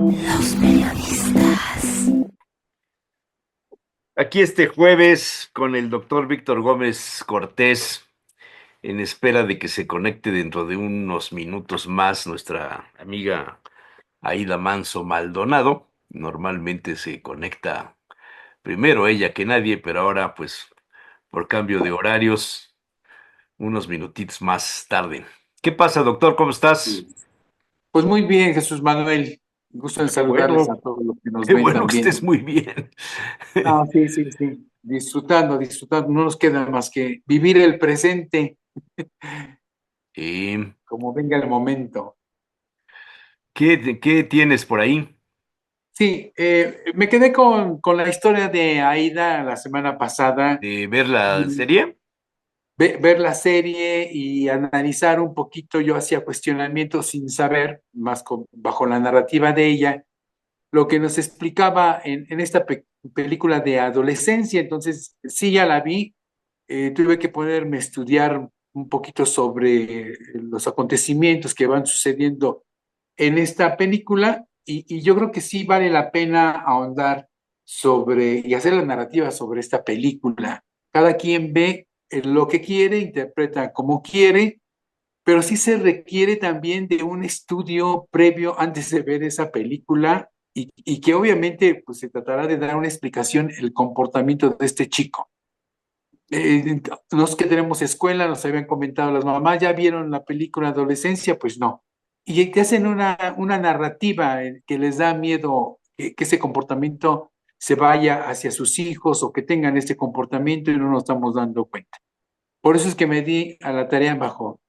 Los periodistas. Aquí este jueves con el doctor Víctor Gómez Cortés, en espera de que se conecte dentro de unos minutos más nuestra amiga Aida Manso Maldonado. Normalmente se conecta primero ella que nadie, pero ahora pues por cambio de horarios, unos minutitos más tarde. ¿Qué pasa, doctor? ¿Cómo estás? Pues muy bien, Jesús Manuel. Gusto en Qué saludarles a bueno, todos los que nos qué ven bueno que también. estés muy bien. Ah, sí, sí, sí. Disfrutando, disfrutando. No nos queda más que vivir el presente ¿Y como venga el momento. qué tienes por ahí? Sí, me quedé con la historia de Aida la semana pasada. ¿De ver la Y serie? ver la serie y analizar un poquito. Yo hacía cuestionamientos sin saber, más bajo la narrativa de ella, lo que nos explicaba en esta película de adolescencia. Entonces, sí, ya la vi. Tuve que ponerme a estudiar un poquito sobre los acontecimientos que van sucediendo en esta película, y yo creo que sí vale la pena ahondar sobre y hacer la narrativa sobre esta película. Cada quien ve lo que quiere, interpreta como quiere, pero sí se requiere también de un estudio previo antes de ver esa película, y que obviamente pues, se tratará de dar una explicación el comportamiento de este chico. Los que tenemos escuela, nos habían comentado las mamás, ¿ya vieron la película Adolescencia? Pues no. Y te hacen una narrativa que les da miedo que ese comportamiento se vaya hacia sus hijos o que tengan este comportamiento y no nos estamos dando cuenta. Por eso es que me di a la tarea bajo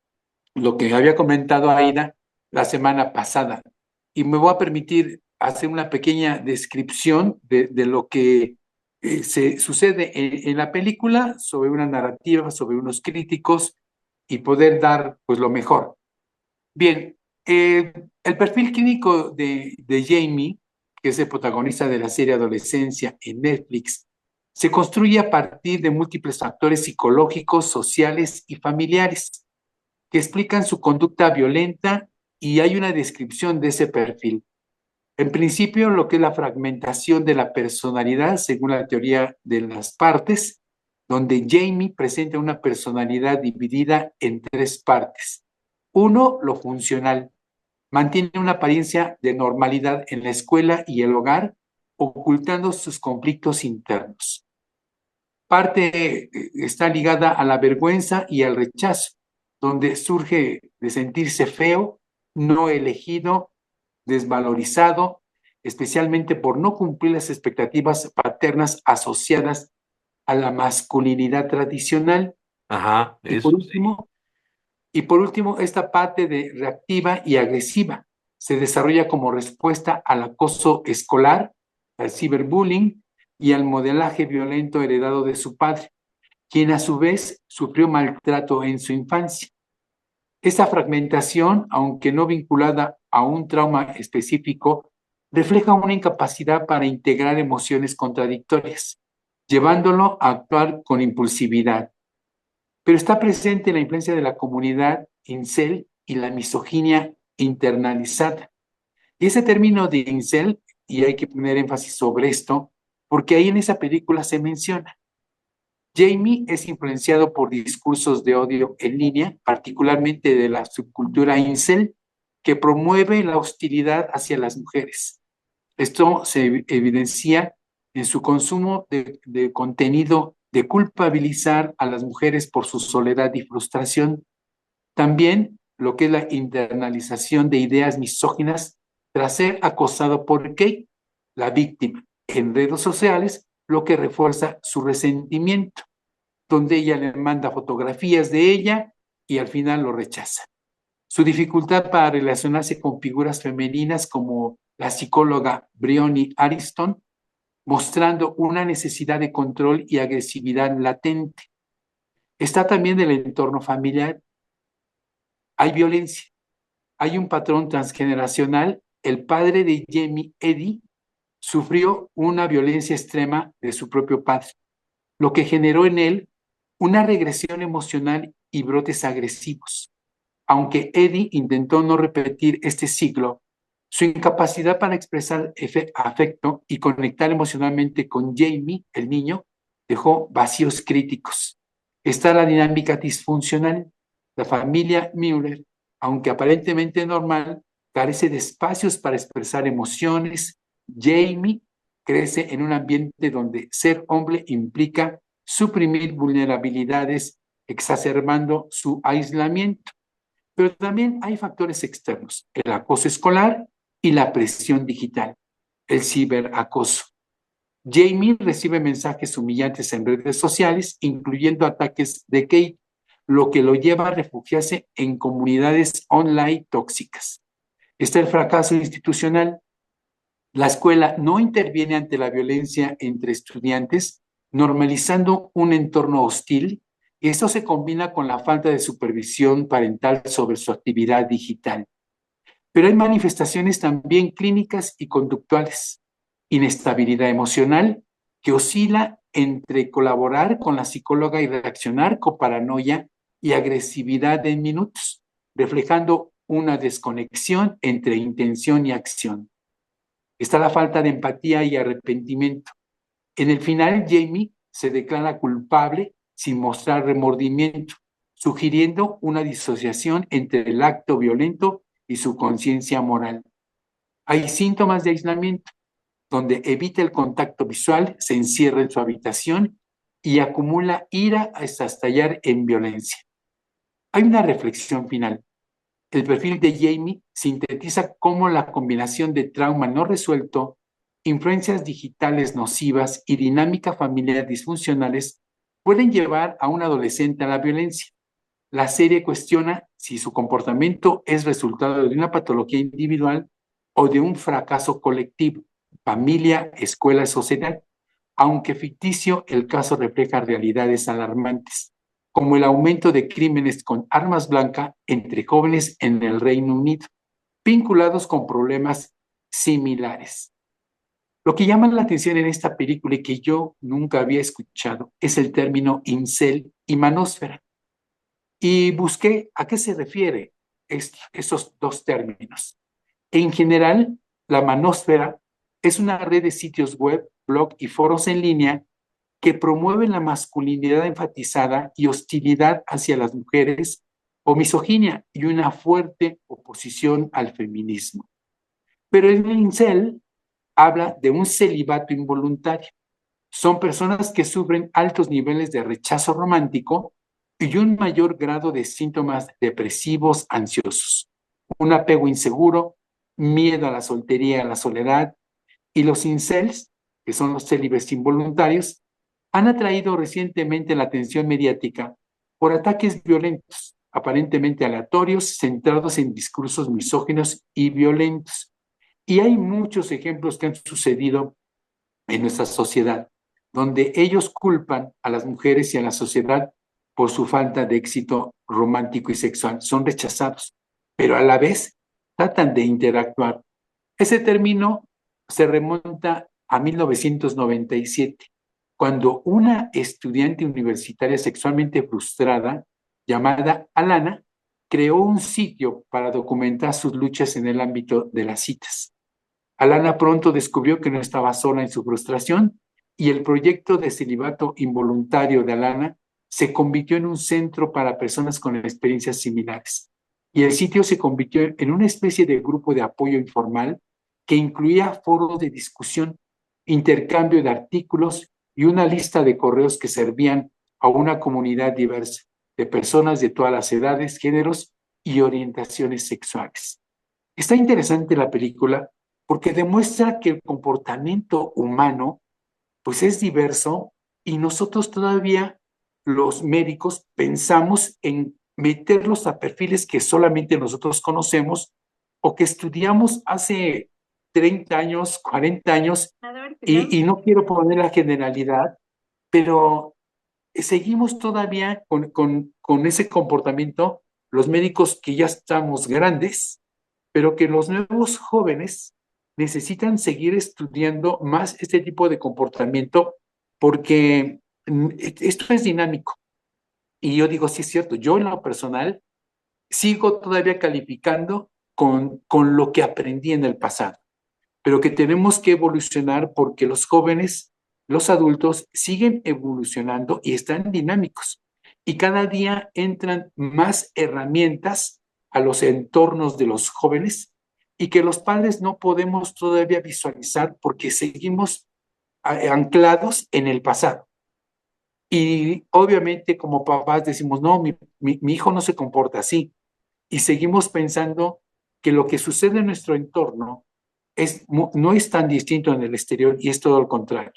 lo que había comentado Aida la semana pasada. Y me voy a permitir hacer una pequeña descripción de lo que se sucede en la película, sobre una narrativa, sobre unos críticos, y poder dar pues lo mejor. Bien, el perfil clínico de Jamie, que es el protagonista de la serie Adolescencia en Netflix, se construye a partir de múltiples factores psicológicos, sociales y familiares que explican su conducta violenta, y hay una descripción de ese perfil. En principio, lo que es la fragmentación de la personalidad, según la teoría de las partes, donde Jamie presenta una personalidad dividida en tres partes. Uno, lo funcional. Mantiene una apariencia de normalidad en la escuela y el hogar, ocultando sus conflictos internos. Parte está ligada a la vergüenza y al rechazo, donde surge de sentirse feo, no elegido, desvalorizado, especialmente por no cumplir las expectativas paternas asociadas a la masculinidad tradicional. Ajá, Y por eso sí. último, y por último, esta parte de reactiva y agresiva se desarrolla como respuesta al acoso escolar, al ciberbullying y al modelaje violento heredado de su padre, quien a su vez sufrió maltrato en su infancia. Esta fragmentación, aunque no vinculada a un trauma específico, refleja una incapacidad para integrar emociones contradictorias, llevándolo a actuar con impulsividad. Pero está presente la influencia de la comunidad incel y la misoginia internalizada. Y ese término de incel, y hay que poner énfasis sobre esto, porque ahí en esa película se menciona. Jamie es influenciado por discursos de odio en línea, particularmente de la subcultura incel, que promueve la hostilidad hacia las mujeres. Esto se evidencia en su consumo de contenido de culpabilizar a las mujeres por su soledad y frustración. También lo que es la internalización de ideas misóginas tras ser acosado por Kate, la víctima, en redes sociales, lo que refuerza su resentimiento, donde ella le manda fotografías de ella y al final lo rechaza. Su dificultad para relacionarse con figuras femeninas como la psicóloga Bronnie Ariston, mostrando una necesidad de control y agresividad latente. Está también el entorno familiar. Hay violencia, hay un patrón transgeneracional. El padre de Jamie, Eddie, sufrió una violencia extrema de su propio padre, lo que generó en él una regresión emocional y brotes agresivos. Aunque Eddie intentó no repetir este ciclo, Su incapacidad para expresar afecto y conectar emocionalmente con Jamie, el niño, dejó vacíos críticos. Está la dinámica disfuncional. La familia Müller, aunque aparentemente normal, carece de espacios para expresar emociones. Jamie crece en un ambiente donde ser hombre implica suprimir vulnerabilidades, exacerbando su aislamiento. Pero también hay factores externos, el acoso escolar y la presión digital, el ciberacoso. Jamie recibe mensajes humillantes en redes sociales, incluyendo ataques de Kate, lo que lo lleva a refugiarse en comunidades online tóxicas. Está el fracaso institucional. La escuela no interviene ante la violencia entre estudiantes, normalizando un entorno hostil, y esto se combina con la falta de supervisión parental sobre su actividad digital. Pero hay manifestaciones también clínicas y conductuales. Inestabilidad emocional que oscila entre colaborar con la psicóloga y reaccionar con paranoia y agresividad en minutos, reflejando una desconexión entre intención y acción. Está la falta de empatía y arrepentimiento. En el final, Jamie se declara culpable sin mostrar remordimiento, sugiriendo una disociación entre el acto violento y su conciencia moral. Hay síntomas de aislamiento, donde evita el contacto visual, se encierra en su habitación y acumula ira hasta estallar en violencia. Hay una reflexión final. El perfil de Jamie sintetiza cómo la combinación de trauma no resuelto, influencias digitales nocivas y dinámica familiar disfuncionales pueden llevar a un adolescente a la violencia. La serie cuestiona si su comportamiento es resultado de una patología individual o de un fracaso colectivo, familia, escuela, sociedad. Aunque ficticio, el caso refleja realidades alarmantes, como el aumento de crímenes con armas blancas entre jóvenes en el Reino Unido, vinculados con problemas similares. Lo que llama la atención en esta película y que yo nunca había escuchado es el término incel y manósfera. Y busqué a qué se refiere esos dos términos. En general, la manósfera es una red de sitios web, blog y foros en línea que promueven la masculinidad enfatizada y hostilidad hacia las mujeres o misoginia y una fuerte oposición al feminismo. Pero el incel habla de un celibato involuntario. Son personas que sufren altos niveles de rechazo romántico y un mayor grado de síntomas depresivos ansiosos, un apego inseguro, miedo a la soltería, a la soledad, y los incels, que son los célibes involuntarios, han atraído recientemente la atención mediática por ataques violentos, aparentemente aleatorios, centrados en discursos misóginos y violentos. Y hay muchos ejemplos que han sucedido en nuestra sociedad, donde ellos culpan a las mujeres y a la sociedad por su falta de éxito romántico y sexual. Son rechazados, pero a la vez tratan de interactuar. Ese término se remonta a 1997, cuando una estudiante universitaria sexualmente frustrada llamada Alana creó un sitio para documentar sus luchas en el ámbito de las citas. Alana pronto descubrió que no estaba sola en su frustración y el proyecto de celibato involuntario de Alana se convirtió en un centro para personas con experiencias similares. Y el sitio se convirtió en una especie de grupo de apoyo informal que incluía foros de discusión, intercambio de artículos y una lista de correos que servían a una comunidad diversa de personas de todas las edades, géneros y orientaciones sexuales. Está interesante la película porque demuestra que el comportamiento humano pues es diverso y nosotros todavía los médicos pensamos en meterlos a perfiles que solamente nosotros conocemos o que estudiamos hace 30 años, 40 años y no quiero poner la generalidad, pero seguimos todavía con ese comportamiento los médicos que ya estamos grandes, pero que los nuevos jóvenes necesitan seguir estudiando más este tipo de comportamiento porque esto es dinámico. Y yo digo, sí es cierto, yo en lo personal sigo todavía calificando con lo que aprendí en el pasado, pero que tenemos que evolucionar porque los jóvenes, los adultos, siguen evolucionando y están dinámicos. Y cada día entran más herramientas a los entornos de los jóvenes y que los padres no podemos todavía visualizar porque seguimos anclados en el pasado. Y obviamente como papás decimos, no, mi hijo no se comporta así. Y seguimos pensando que lo que sucede en nuestro entorno no es tan distinto en el exterior y es todo lo contrario.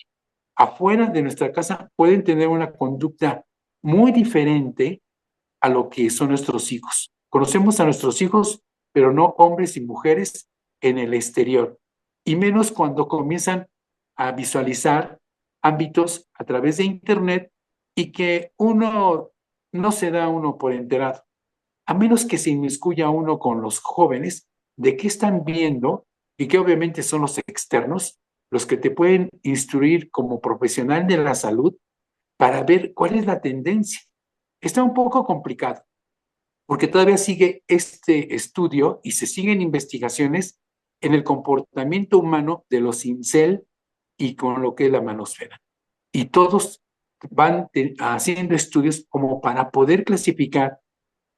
Afuera de nuestra casa pueden tener una conducta muy diferente a lo que son nuestros hijos. Conocemos a nuestros hijos, pero no hombres y mujeres en el exterior. Y menos cuando comienzan a visualizar ámbitos a través de Internet y que uno no se da uno por enterado. A menos que se inmiscuya uno con los jóvenes de qué están viendo y que obviamente son los externos, los que te pueden instruir como profesional de la salud para ver cuál es la tendencia. Está un poco complicado, porque todavía sigue este estudio y se siguen investigaciones en el comportamiento humano de los incel y con lo que es la manosfera. Y todos van haciendo estudios como para poder clasificar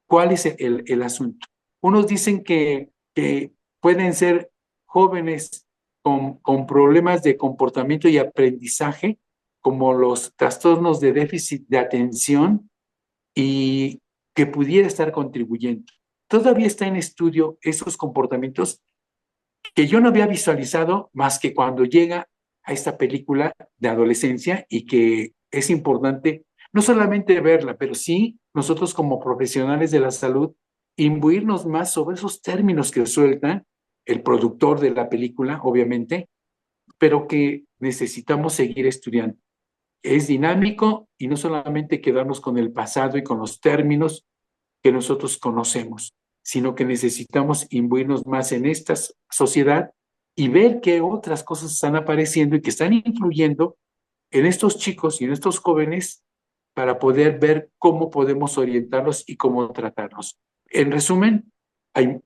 cuál es el asunto. Unos dicen que pueden ser jóvenes con problemas de comportamiento y aprendizaje, como los trastornos de déficit de atención y que pudiera estar contribuyendo. Todavía está en estudio esos comportamientos que yo no había visualizado más que cuando llega a esta película de adolescencia y que es importante no solamente verla, pero sí nosotros como profesionales de la salud imbuirnos más sobre esos términos que suelta el productor de la película, obviamente, pero que necesitamos seguir estudiando. Es dinámico y no solamente quedarnos con el pasado y con los términos que nosotros conocemos, sino que necesitamos imbuirnos más en esta sociedad y ver qué otras cosas están apareciendo y que están influyendo en estos chicos y en estos jóvenes para poder ver cómo podemos orientarlos y cómo tratarlos. En resumen, hay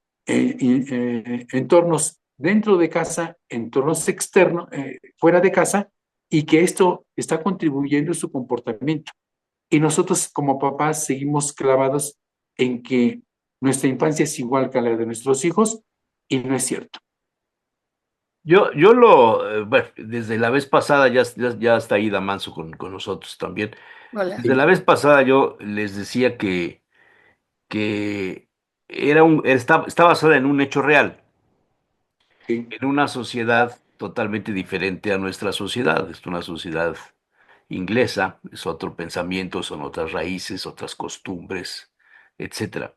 entornos dentro de casa, entornos externos, fuera de casa, y que esto está contribuyendo a su comportamiento. Y nosotros como papás seguimos clavados en que nuestra infancia es igual que la de nuestros hijos y no es cierto. Bueno, desde la vez pasada ya está Ida Manso con nosotros también. Hola. Desde la vez pasada yo les decía que está basada en un hecho real, Sí, en una sociedad totalmente diferente a nuestra sociedad. Es una sociedad inglesa, es otro pensamiento, son otras raíces, otras costumbres, etcétera.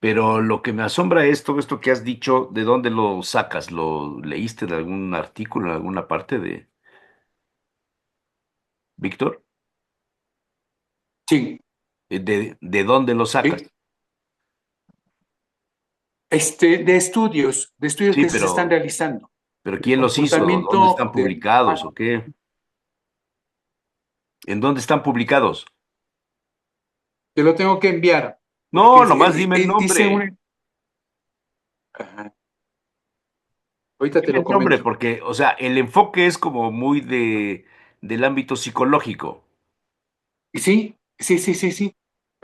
Pero lo que me asombra es todo esto que has dicho, ¿de dónde lo sacas? ¿Lo leíste de algún artículo en alguna parte de Víctor? sí, ¿De dónde lo sacas? sí. De estudios Sí, que se están realizando. pero El ¿quién los hizo? ¿Dónde comportamiento están del publicados humano. o qué? ¿En dónde están publicados? Te lo tengo que enviar, porque No, nomás dime el dice nombre. un... Ajá, ahorita te Dime lo el nombre, comento. porque, o sea, el enfoque es como muy del ámbito psicológico. Y sí, sí, sí, sí, sí.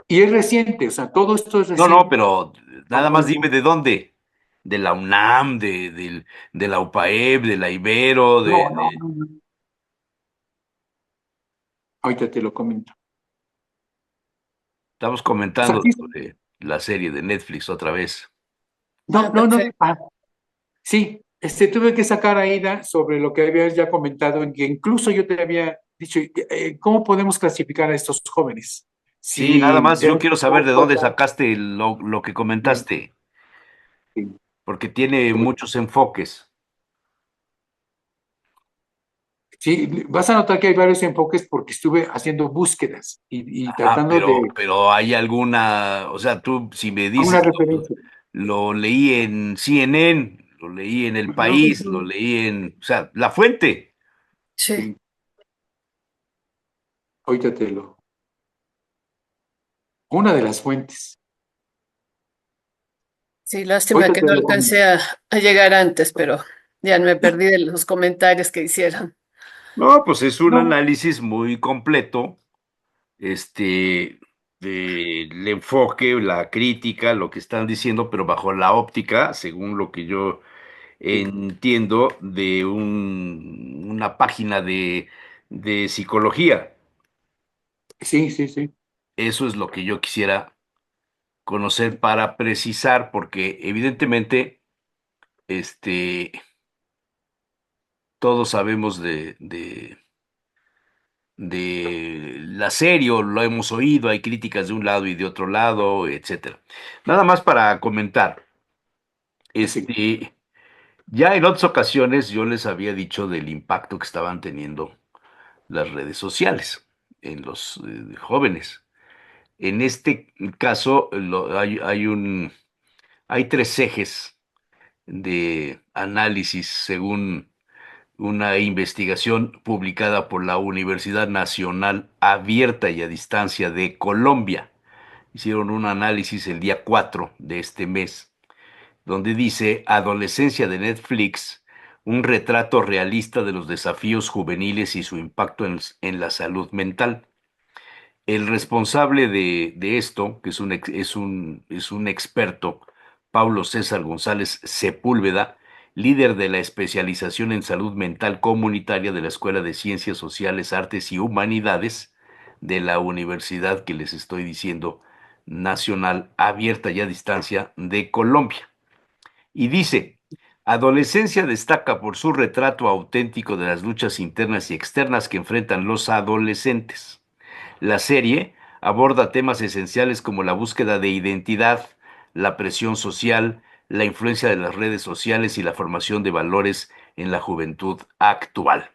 Y es reciente, o sea, todo esto es No, reciente. pero No, nada más dime de dónde. De la UNAM, de la UPAEP, de la Ibero, no, no, no, no. Ahorita te lo comento. estamos O sea, comentando sí, sobre la serie de Netflix otra vez. no, Ah, no, no. perfecto. Sí, tuve que sacar a Ida sobre lo que habías ya comentado, en que incluso yo te había dicho, ¿cómo podemos clasificar a estos jóvenes? Sí, nada Si más yo deben quiero saber de dónde sacaste lo que sí, comentaste, sí. porque tiene muchos enfoques. Sí, vas a notar que hay varios enfoques porque estuve haciendo búsquedas y Ajá, tratando de pero hay alguna, o sea, tú si me a una dices, referencia. lo leí en CNN, lo leí en El No, País, lo leí o sea, la fuente. Sí. sí, ahorita te lo. Una de las fuentes. Sí, lástima Ahorita que te no lo comento. alcancé a llegar antes, pero ya me perdí de los comentarios que hicieron. No, pues es un No, análisis muy completo, este, del enfoque, la crítica, lo que están diciendo, pero bajo la óptica, según lo que yo entiendo, de una página de psicología. sí, sí, sí. Eso es lo que yo quisiera conocer para precisar, porque evidentemente, este, todos sabemos de la serie, o lo hemos oído, hay críticas de un lado y de otro lado, etcétera. Nada más para comentar, Sí, este, ya en otras ocasiones yo les había dicho del impacto que estaban teniendo las redes sociales en los jóvenes. En este caso, hay tres ejes de análisis según una investigación publicada por la Universidad Nacional Abierta y a Distancia de Colombia. Hicieron un análisis el día 4 de este mes, donde dice Adolescencia de Netflix, un retrato realista de los desafíos juveniles y su impacto en la salud mental. El responsable de esto, que es un experto, Paulo César González Sepúlveda, líder de la especialización en salud mental comunitaria de la Escuela de Ciencias Sociales, Artes y Humanidades de la universidad que les estoy diciendo, Nacional Abierta y a Distancia de Colombia. Y dice, Adolescencia destaca por su retrato auténtico de las luchas internas y externas que enfrentan los adolescentes. La serie aborda temas esenciales como la búsqueda de identidad, la presión social, la influencia de las redes sociales y la formación de valores en la juventud actual.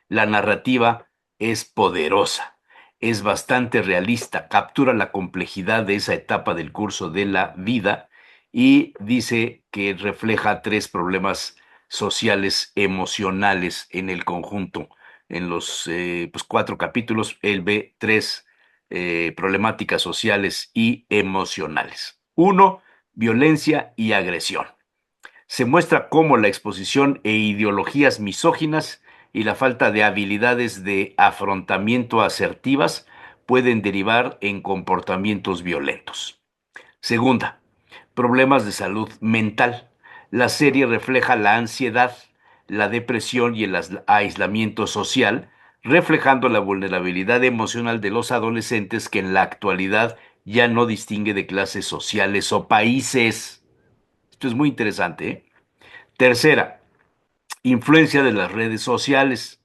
La narrativa es poderosa, es bastante realista, captura la complejidad de esa etapa del curso de la vida y dice que refleja tres problemas sociales emocionales en el conjunto. En los pues, cuatro capítulos, él ve tres problemáticas sociales y emocionales. Uno, violencia y agresión. Se muestra cómo la exposición e ideologías misóginas y la falta de habilidades de afrontamiento asertivas pueden derivar en comportamientos violentos. Segunda, problemas de salud mental. La serie refleja la ansiedad, la depresión y el aislamiento social, reflejando la vulnerabilidad emocional de los adolescentes que en la actualidad ya no distingue de clases sociales o países. Esto es muy interesante, ¿eh? Tercera, influencia de las redes sociales.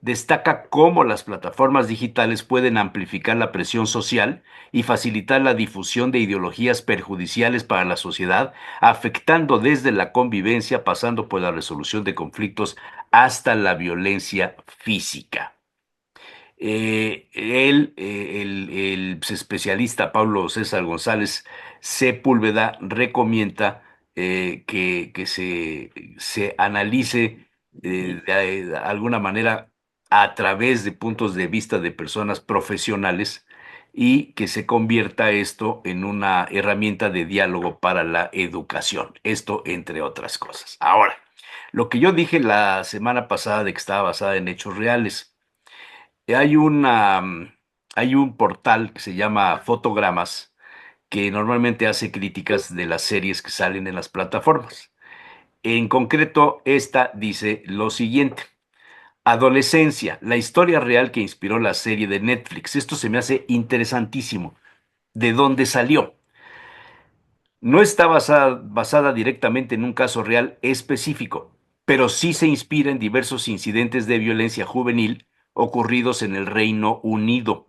Destaca cómo las plataformas digitales pueden amplificar la presión social y facilitar la difusión de ideologías perjudiciales para la sociedad, afectando desde la convivencia, pasando por la resolución de conflictos hasta la violencia física. El especialista Pablo César González Sepúlveda recomienda que se analice de alguna manera a través de puntos de vista de personas profesionales y que se convierta esto en una herramienta de diálogo para la educación. Esto entre otras cosas. Ahora, lo que yo dije la semana pasada de que estaba basada en hechos reales. Hay hay un portal que se llama Fotogramas que normalmente hace críticas de las series que salen en las plataformas. En concreto, esta dice lo siguiente. Adolescencia, la historia real que inspiró la serie de Netflix. Esto se me hace interesantísimo. ¿De dónde salió? No está basada directamente en un caso real específico, pero sí se inspira en diversos incidentes de violencia juvenil ocurridos en el Reino Unido.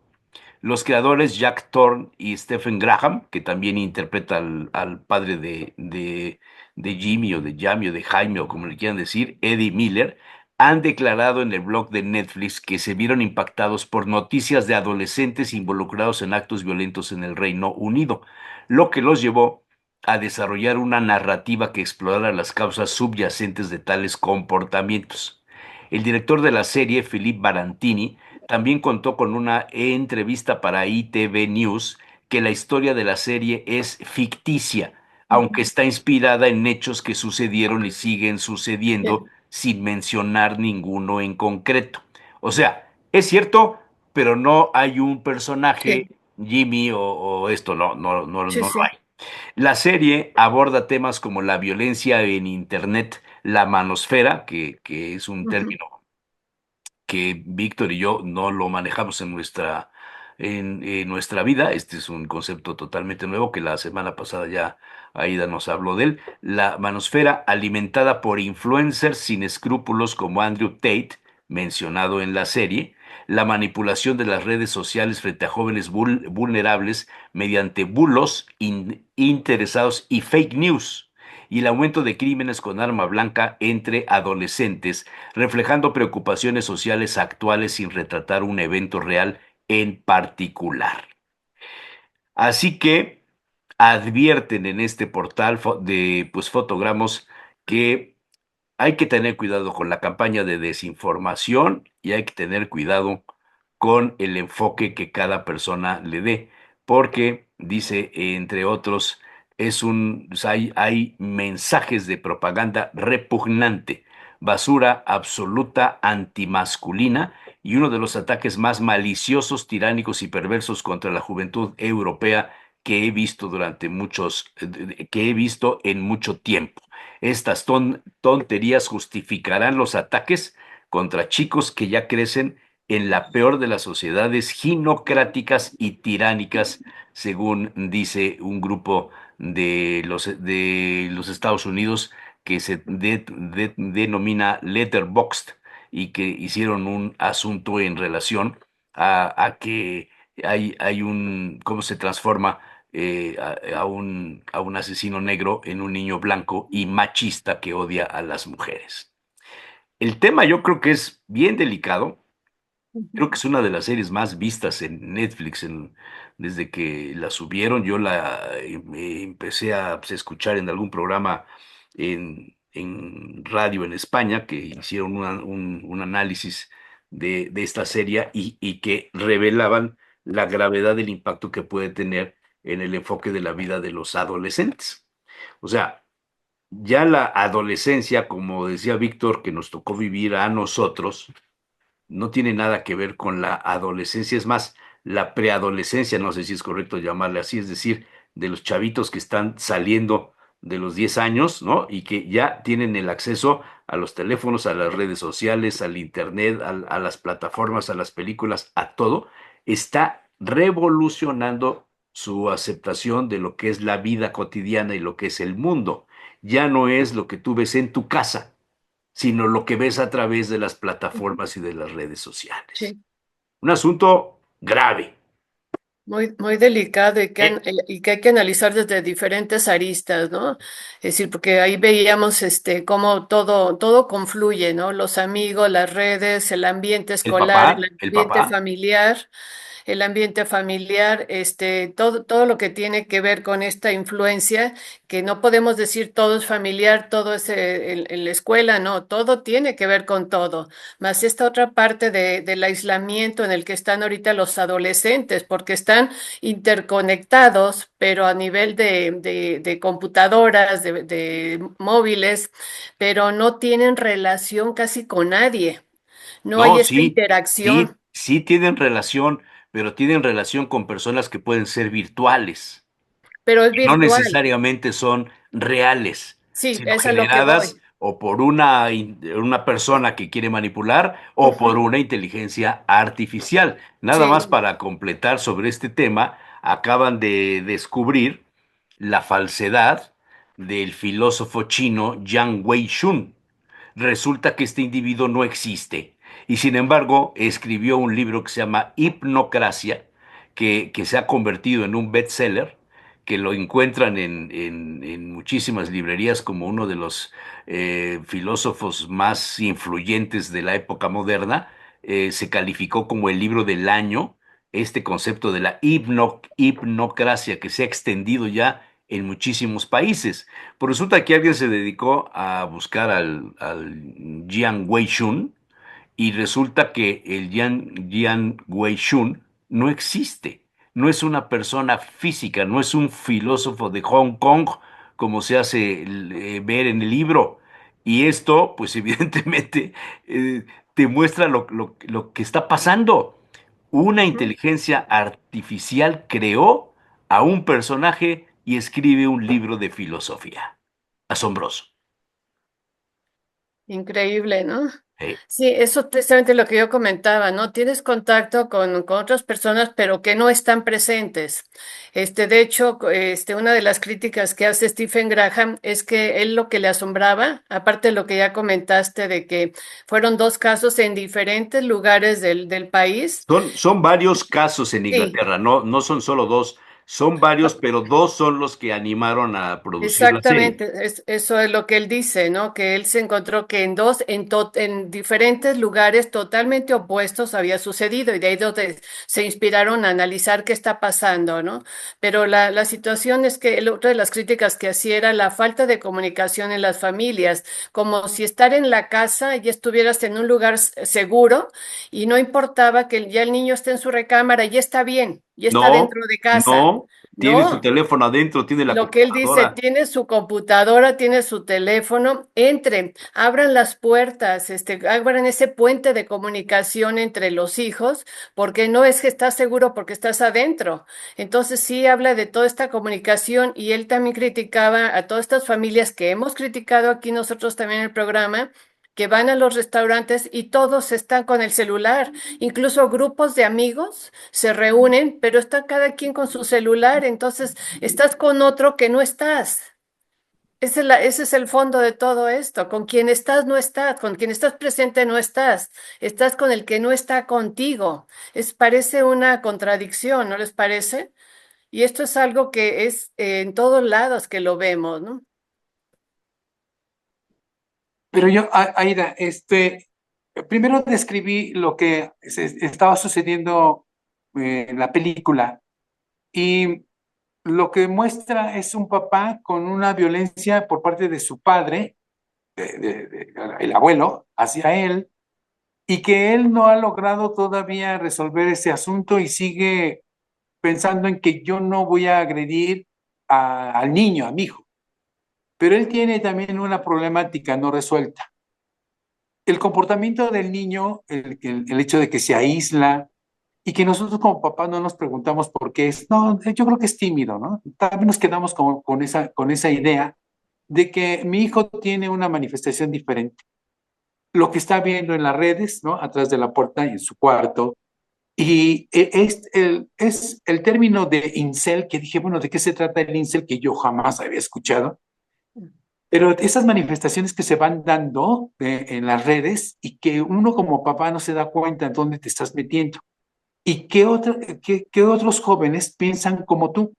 Los creadores Jack Thorne y Stephen Graham, que también interpreta al padre de Jimmy o de Jamie o de Jaime o como le quieran decir, Eddie Miller, han declarado en el blog de Netflix que se vieron impactados por noticias de adolescentes involucrados en actos violentos en el Reino Unido, lo que los llevó a desarrollar una narrativa que explorara las causas subyacentes de tales comportamientos. El director de la serie, Philippe Barantini, también contó con una entrevista para ITV News que la historia de la serie es ficticia, aunque está inspirada en hechos que sucedieron y siguen sucediendo Sí, sin mencionar ninguno en concreto. O sea, es cierto, pero no hay un personaje, sí, Jimmy o esto, sí, no lo sí. hay. La serie aborda temas como la violencia en Internet, la manosfera, que es un Ujú. término que Víctor y yo no lo manejamos en nuestra vida. Este es un concepto totalmente nuevo que la semana pasada ya Aida nos habló de él. La manosfera alimentada por influencers sin escrúpulos como Andrew Tate, mencionado en la serie, la manipulación de las redes sociales frente a jóvenes vulnerables mediante bulos interesados y fake news, y el aumento de crímenes con arma blanca entre adolescentes, reflejando preocupaciones sociales actuales sin retratar un evento real en particular. Así que advierten en este portal de pues, fotogramas que hay que tener cuidado con la campaña de desinformación y hay que tener cuidado con el enfoque que cada persona le dé, porque dice, entre otros, hay mensajes de propaganda repugnante, basura absoluta antimasculina y uno de los ataques más maliciosos, tiránicos y perversos contra la juventud europea que he visto que he visto en mucho tiempo. Estas tonterías justificarán los ataques contra chicos que ya crecen en la peor de las sociedades ginocráticas y tiránicas, según dice un grupo de los Estados Unidos que se denomina Letterboxd y que hicieron un asunto en relación a que hay cómo se transforma a un asesino negro en un niño blanco y machista que odia a las mujeres. El tema yo creo que es bien delicado. Creo Ujú. que es una de las series más vistas en Netflix desde que la subieron. Yo empecé a pues, escuchar en algún programa en radio en España que hicieron un análisis de esta serie y que revelaban la gravedad del impacto que puede tener en el enfoque de la vida de los adolescentes. O sea, ya la adolescencia, como decía Víctor, que nos tocó vivir a nosotros, no tiene nada que ver con la adolescencia, es más, la preadolescencia, no sé si es correcto llamarle así, es decir, de los chavitos que están saliendo de los 10 años, ¿no? Y que ya tienen el acceso a los teléfonos, a las redes sociales, al internet, a las plataformas, a las películas, a todo, está revolucionando su aceptación de lo que es la vida cotidiana y lo que es el mundo. Ya no es lo que tú ves en tu casa, sino lo que ves a través de las plataformas y de las redes sociales. Sí, Un asunto grave. muy, muy delicado Eh, y que hay que analizar desde diferentes aristas, ¿no? Es decir, porque ahí veíamos cómo todo confluye, ¿no? Los amigos, las redes, el ambiente escolar, el papá, el ambiente familiar, todo lo que tiene que ver con esta influencia, que no podemos decir todo es familiar, todo es en la escuela, no, todo tiene que ver con todo, más esta otra parte del aislamiento en el que están ahorita los adolescentes, porque están interconectados, pero a nivel de computadoras, de móviles, pero no tienen relación casi con nadie. No hay no, esta sí, interacción, sí tienen relación, pero tienen relación con personas que pueden ser virtuales, pero es que no virtual. necesariamente son reales, Sí, sino es a lo que generadas voy. o por una persona que quiere manipular o por Ujú. una inteligencia artificial. Nada más Sí, para completar sobre este tema, acaban de descubrir la falsedad del filósofo chino Yang Wei-shun. Resulta que este individuo no existe y sin embargo escribió un libro que se llama Hipnocracia, que se ha convertido en un bestseller, que lo encuentran en muchísimas librerías como uno de los filósofos más influyentes de la época moderna. Se calificó como el libro del año, este concepto de la hipnocracia que se ha extendido ya en muchísimos países. Pues resulta que alguien se dedicó a buscar al Jian Wei-shun y resulta que el Jian Wei-shun no existe. No es una persona física, no es un filósofo de Hong Kong como se hace ver en el libro. Y esto, pues evidentemente, te muestra lo que está pasando. Una Ujú. inteligencia artificial creó a un personaje y escribe un libro de filosofía. Asombroso. Increíble, ¿no? ¿Eh? Sí, eso es precisamente lo que yo comentaba, ¿no? Tienes contacto con otras personas, pero que no están presentes. De hecho, una de las críticas que hace Stephen Graham es que él lo que le asombraba, aparte de lo que ya comentaste de que fueron dos casos en diferentes lugares del país. Son varios casos en Sí. Inglaterra, no son solo dos, son varios, pero dos son los que animaron a producir la serie. Exactamente, eso es lo que él dice, ¿no? Que él se encontró que en diferentes lugares totalmente opuestos había sucedido y de ahí donde se inspiraron a analizar qué está pasando, ¿no? Pero la situación es que otra de las críticas que hacía era la falta de comunicación en las familias, como si estar en la casa y estuvieras en un lugar seguro y no importaba que ya el niño esté en su recámara, ya está bien, ya está No, dentro de casa. no, tiene su No, teléfono adentro, tiene la lo que él dice, computadora. tiene su computadora, tiene su teléfono, entren, abran las puertas, abran ese puente de comunicación entre los hijos, porque no es que estás seguro porque estás adentro. Entonces sí habla de toda esta comunicación y él también criticaba a todas estas familias que hemos criticado aquí nosotros también en el programa, que van a los restaurantes y todos están con el celular, incluso grupos de amigos se reúnen, pero está cada quien con su celular, entonces estás con otro que no estás. Ese es el fondo de todo esto. Con quien estás, no estás. Con quien estás presente, no estás. Estás con el que no está contigo. Parece una contradicción, ¿no les parece? Y esto es algo que es en todos lados que lo vemos, ¿no? Pero yo, Aida, primero describí lo que estaba sucediendo en la película y lo que muestra es un papá con una violencia por parte de su padre, el abuelo, hacia él, y que él no ha logrado todavía resolver ese asunto y sigue pensando en que yo no voy a agredir al niño, a mi hijo. Pero él tiene también una problemática no resuelta. El comportamiento del niño, el hecho de que se aísla y que nosotros como papás no nos preguntamos por qué es, no, yo creo que es tímido, ¿no? También nos quedamos con esa idea de que mi hijo tiene una manifestación diferente. Lo que está viendo en las redes, ¿no? Atrás de la puerta y en su cuarto. Y es el término de incel, que dije, bueno, ¿de qué se trata el incel? Que yo jamás había escuchado. Pero esas manifestaciones que se van dando en las redes y que uno como papá no se da cuenta en dónde te estás metiendo. ¿Y qué otros jóvenes piensan como tú?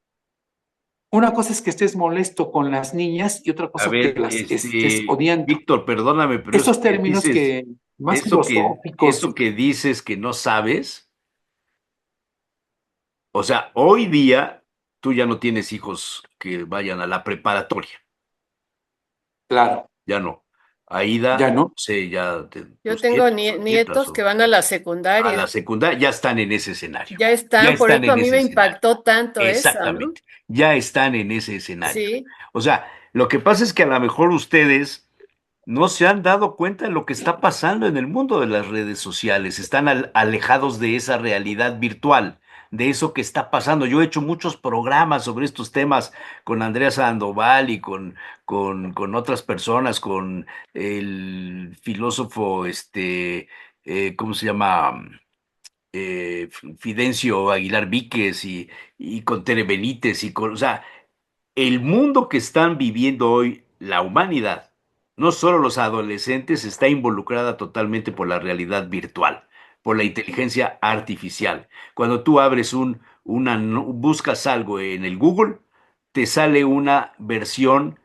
Una cosa es que estés molesto con las niñas y otra A cosa que ver, las estés odiando. Víctor, perdóname, pero eso Esos que términos dices, que más filosóficos, eso que dices que no sabes, o sea, hoy día tú ya no tienes hijos que vayan a la preparatoria, claro, ya no. Aida, ya no no. sé, ya Yo tus tengo nietos o nietas nietos que van a la a la secundaria. secundaria ya están en ese escenario. Ya Ya están, por están eso a en mí ese me escenario. impactó tanto eso, ¿no? Exactamente. Ya están en ese escenario. Sí. O sea, lo que pasa es que a lo mejor ustedes no se han dado cuenta de lo que está pasando en el mundo de las redes sociales. Están alejados de esa realidad virtual, de eso que está pasando. Yo he hecho muchos programas sobre estos temas con Andrea Sandoval y con otras personas, con el filósofo, ¿cómo se llama? Fidencio Aguilar Víquez y con Tere Benítez o sea, el mundo que están viviendo hoy la humanidad, no solo los adolescentes, está involucrada totalmente por la realidad virtual, por la inteligencia artificial. Cuando tú abres buscas algo en el Google, te sale una versión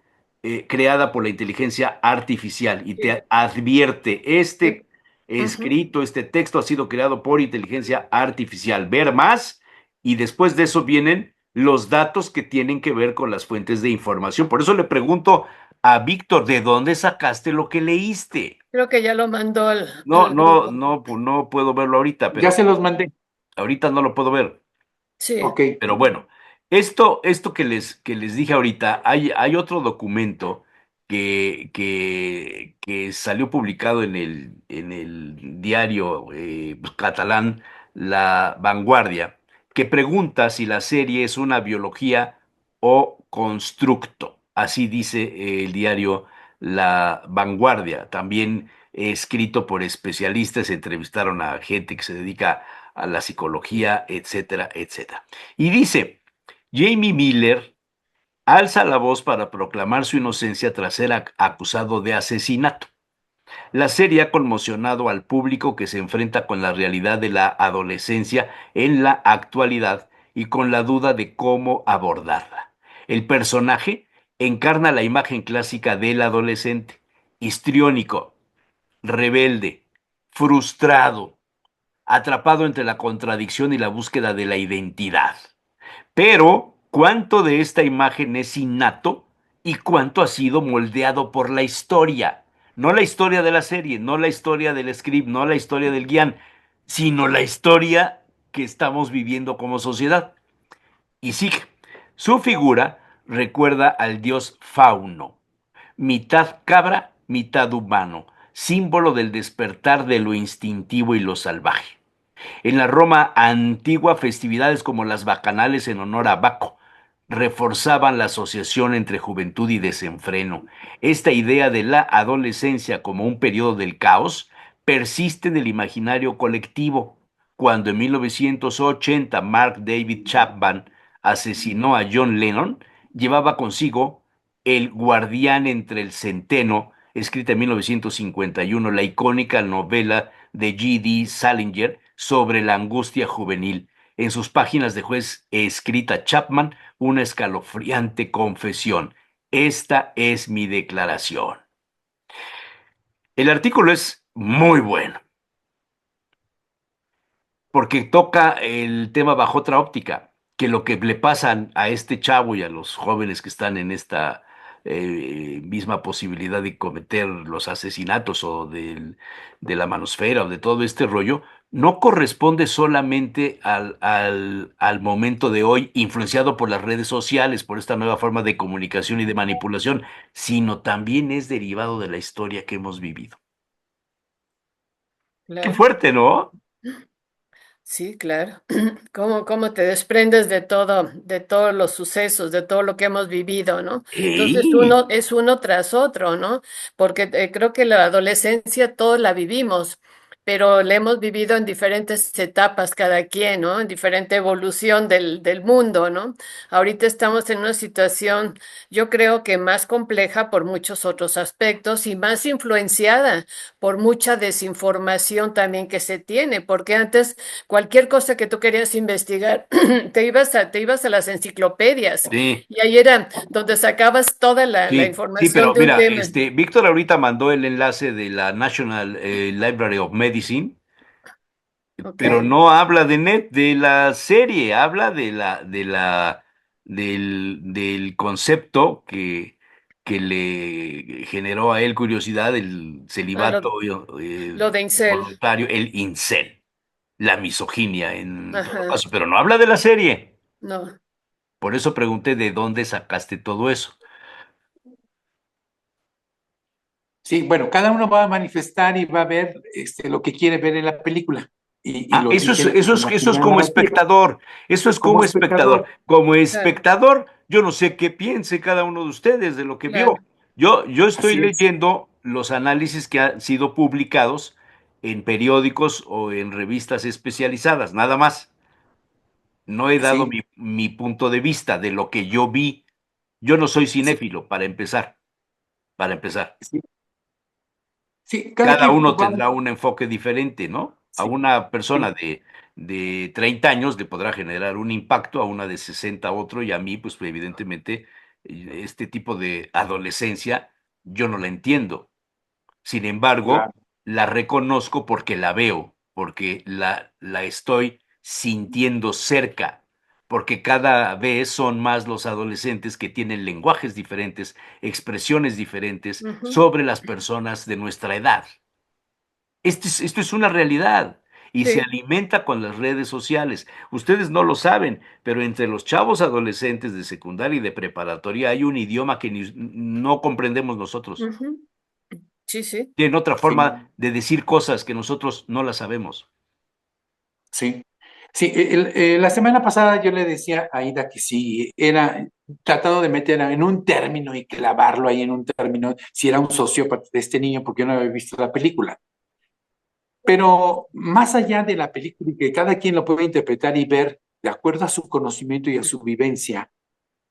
creada por la inteligencia artificial y Sí, te advierte, sí. este Ujú. escrito, este texto ha sido creado por inteligencia artificial. Ver más y después de eso vienen los datos que tienen que ver con las fuentes de información. Por eso le pregunto a Víctor, ¿de dónde sacaste lo que leíste? Creo que ya lo mandó No, al no, grupo. no, pues no puedo verlo ahorita, Ya pero se los mandé. ahorita no lo puedo ver. Sí. Ok. Pero bueno, Esto que les dije ahorita, hay otro documento que salió publicado en el diario catalán La Vanguardia, que pregunta si la serie es una biología o constructo. Así dice el diario La Vanguardia, también escrito por especialistas, entrevistaron a gente que se dedica a la psicología, etcétera, etcétera. Y dice, Jamie Miller alza la voz para proclamar su inocencia tras ser acusado de asesinato. La serie ha conmocionado al público que se enfrenta con la realidad de la adolescencia en la actualidad y con la duda de cómo abordarla. El personaje encarna la imagen clásica del adolescente, histriónico, rebelde, frustrado, atrapado entre la contradicción y la búsqueda de la identidad. Pero, ¿cuánto de esta imagen es innato y cuánto ha sido moldeado por la historia? No la historia de la serie, no la historia del script, no la historia del guión, sino la historia que estamos viviendo como sociedad. Y sí, su figura recuerda al dios Fauno, mitad cabra, mitad humano, símbolo del despertar de lo instintivo y lo salvaje. En la Roma antigua, festividades como las bacanales en honor a Baco reforzaban la asociación entre juventud y desenfreno. Esta idea de la adolescencia como un periodo del caos persiste en el imaginario colectivo. Cuando en 1980 Mark David Chapman asesinó a John Lennon, llevaba consigo El guardián entre el centeno, escrita en 1951, la icónica novela de G.D. Salinger sobre la angustia juvenil. En sus páginas dejó escrita Chapman una escalofriante confesión. Esta es mi declaración. El artículo es muy bueno porque toca el tema bajo otra óptica, que lo que le pasan a este chavo y a los jóvenes que están en esta misma posibilidad de cometer los asesinatos de la manosfera o de todo este rollo, no corresponde solamente al momento de hoy, influenciado por las redes sociales, por esta nueva forma de comunicación y de manipulación, sino también es derivado de la historia que hemos vivido. Qué Claro. fuerte, ¿no? Sí, claro. ¿Cómo te desprendes de todo, de todos los sucesos, de todo lo que hemos vivido, ¿no? Entonces Sí. uno es uno tras otro, ¿no? Porque creo que la adolescencia todos la vivimos, pero la hemos vivido en diferentes etapas cada quien, ¿no? En diferente evolución del mundo, ¿no? Ahorita estamos en una situación, yo creo que más compleja por muchos otros aspectos y más influenciada por mucha desinformación también que se tiene, porque antes cualquier cosa que tú querías investigar, te ibas a las enciclopedias Sí, y ahí era donde sacabas toda la sí, información pero de un mira, tema. Víctor ahorita mandó el enlace de la National Library of Medicine, Ok, pero no habla de la serie, habla del concepto que le generó a él curiosidad, el ah, celibato lo de Incel. voluntario, el incel, la misoginia en todo Ajá, caso, pero no habla de la serie. no. Por eso pregunté de dónde sacaste todo eso. Sí, bueno, cada uno va a manifestar y va a ver lo que quiere ver en la película y Ah, lo dice en la eso es primera como narrativa. espectador, eso es Como como espectador. espectador, Como Claro, espectador, yo no sé qué piense cada uno de ustedes de lo que vio. claro. Yo estoy así es. leyendo los análisis que han sido publicados en periódicos o en revistas especializadas, nada más. No he dado Sí, mi punto de vista de lo que yo vi. Yo no soy sí, cinéfilo, para empezar. sí, sí, cada Cada quien uno va, tendrá un enfoque diferente, ¿no? A sí, una persona sí, de 30 años le podrá generar un impacto, a una de 60 otro, y a mí, pues evidentemente, este tipo de adolescencia yo no la entiendo. Sin embargo, claro. la reconozco porque la veo, porque la estoy sintiendo cerca, porque cada vez son más los adolescentes que tienen lenguajes diferentes, expresiones diferentes Ujú. sobre las personas de nuestra edad. Esto es una realidad. y se Sí. alimenta con las redes sociales. Ustedes no lo saben, pero entre los chavos adolescentes de secundaria y de preparatoria hay un idioma que no comprendemos nosotros. Ujú. Sí, sí. Tienen otra Sí, forma de decir cosas que nosotros no las sabemos. sí. Sí, la semana pasada yo le decía a Aida que sí, era tratando de meter en un término y clavarlo ahí en un término, si era un sociópata de este niño, porque yo no había visto la película. Pero más allá de la película y que cada quien lo puede interpretar y ver de acuerdo a su conocimiento y a su vivencia,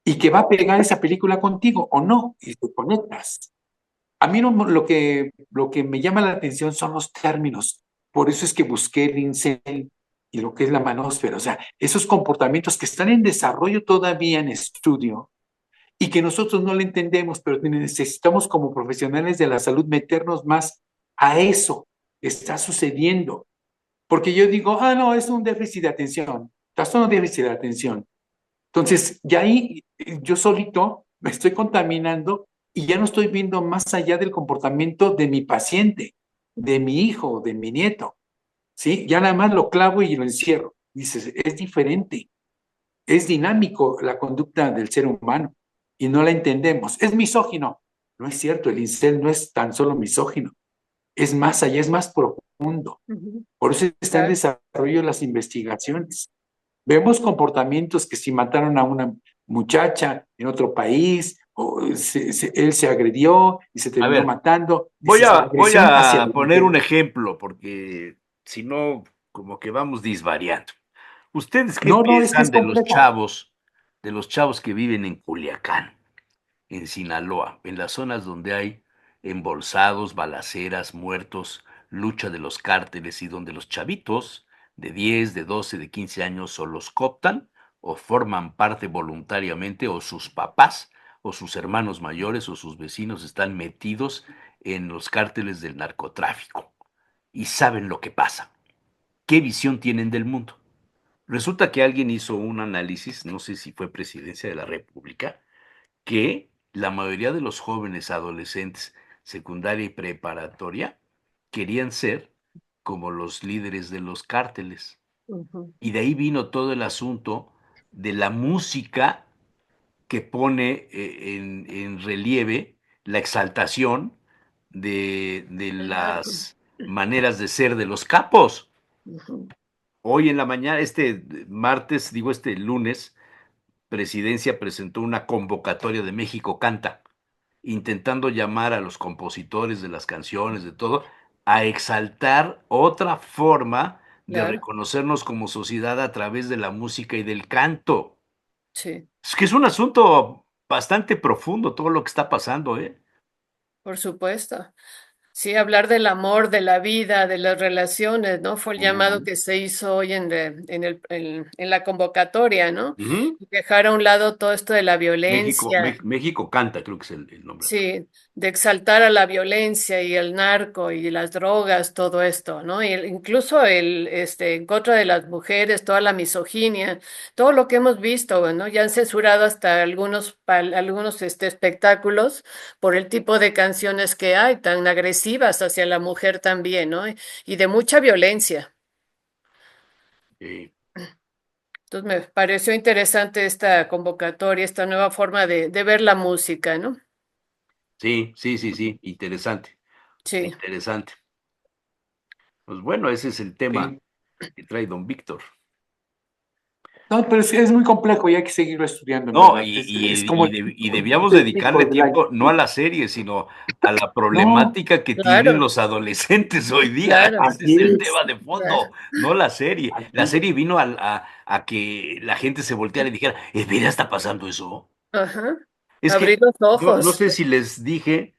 y que va a pegar esa película contigo o no, y te conectas. A mí lo que me llama la atención son los términos. Por eso es que busqué el incel y lo que es la manósfera. O sea, esos comportamientos que están en desarrollo todavía en estudio y que nosotros no lo entendemos, pero necesitamos como profesionales de la salud meternos más a eso que está sucediendo. Porque yo digo, ah, no, es un déficit de atención. Trastorno de déficit de atención. Entonces, ya ahí yo solito me estoy contaminando y ya no estoy viendo más allá del comportamiento de mi paciente, de mi hijo, de mi nieto, ¿sí? Ya nada más lo clavo y lo encierro. Dices, es diferente, es dinámico la conducta del ser humano y no la entendemos. Es misógino. No es cierto, el incel no es tan solo misógino, es más allá, es más profundo. Ujú. Por eso está en Claro. desarrollo las investigaciones. Vemos comportamientos que si mataron a una muchacha en otro país, o él se agredió y se A terminó ver, matando, voy dices la a, voy agresión hacia a la poner un mujer. ejemplo, porque si no, como que vamos disvariando. ¿Ustedes qué No, no, es que piensan es complejo. de los chavos que viven en Culiacán, en Sinaloa, en las zonas donde hay embolsados, balaceras, muertos, lucha de los cárteles y donde los chavitos de 10, de 12, de 15 años o los cooptan o forman parte voluntariamente o sus papás o sus hermanos mayores o sus vecinos están metidos en los cárteles del narcotráfico y saben lo que pasa? ¿Qué visión tienen del mundo? Resulta que alguien hizo un análisis, no sé si fue Presidencia de la República, que la mayoría de los jóvenes adolescentes, secundaria y preparatoria, querían ser como los líderes de los cárteles. Ujú. Y de ahí vino todo el asunto de la música que pone en relieve la exaltación de El narco. las maneras de ser de los capos. Ujú. Hoy en la mañana, este martes, digo este lunes, Presidencia presentó una convocatoria de México Canta, intentando llamar a los compositores de las canciones, de todo, a exaltar otra forma de Claro. reconocernos como sociedad a través de la música y del canto. Sí, Es que es un asunto bastante profundo todo lo que está pasando, ¿eh? por supuesto. Sí, hablar del amor, de la vida, de las relaciones, ¿no? Fue el llamado Ujú, que se hizo hoy en la convocatoria, ¿no? ujú. Y dejar a un lado todo esto de la violencia. México Canta, creo que es el nombre. Sí, de exaltar a la violencia y el narco y las drogas, todo esto, ¿no? Y incluso en contra de las mujeres, toda la misoginia, todo lo que hemos visto, ¿no? Ya han censurado hasta algunos espectáculos por el tipo de canciones que hay, tan agresivas hacia la mujer también, ¿no? Y de mucha violencia. Eh, Entonces me pareció interesante esta convocatoria, esta nueva forma de ver la música, ¿no? sí, sí, sí, sí, interesante, Sí. interesante. Pues bueno, ese es el tema Sí. que trae don Víctor. No, pero es muy complejo y hay que seguirlo estudiando, en No, verdad. Es como y un debíamos técnico dedicarle del tiempo no a la serie, sino a la No, problemática que tienen Claro, los adolescentes hoy día. claro, Ese es así el es, tema de claro. fondo, no la serie. La así serie vino a que la gente se volteara y dijera, ¿es verdad está pasando eso? Ajá. Es Abrir que los yo no ojos. sé si les dije,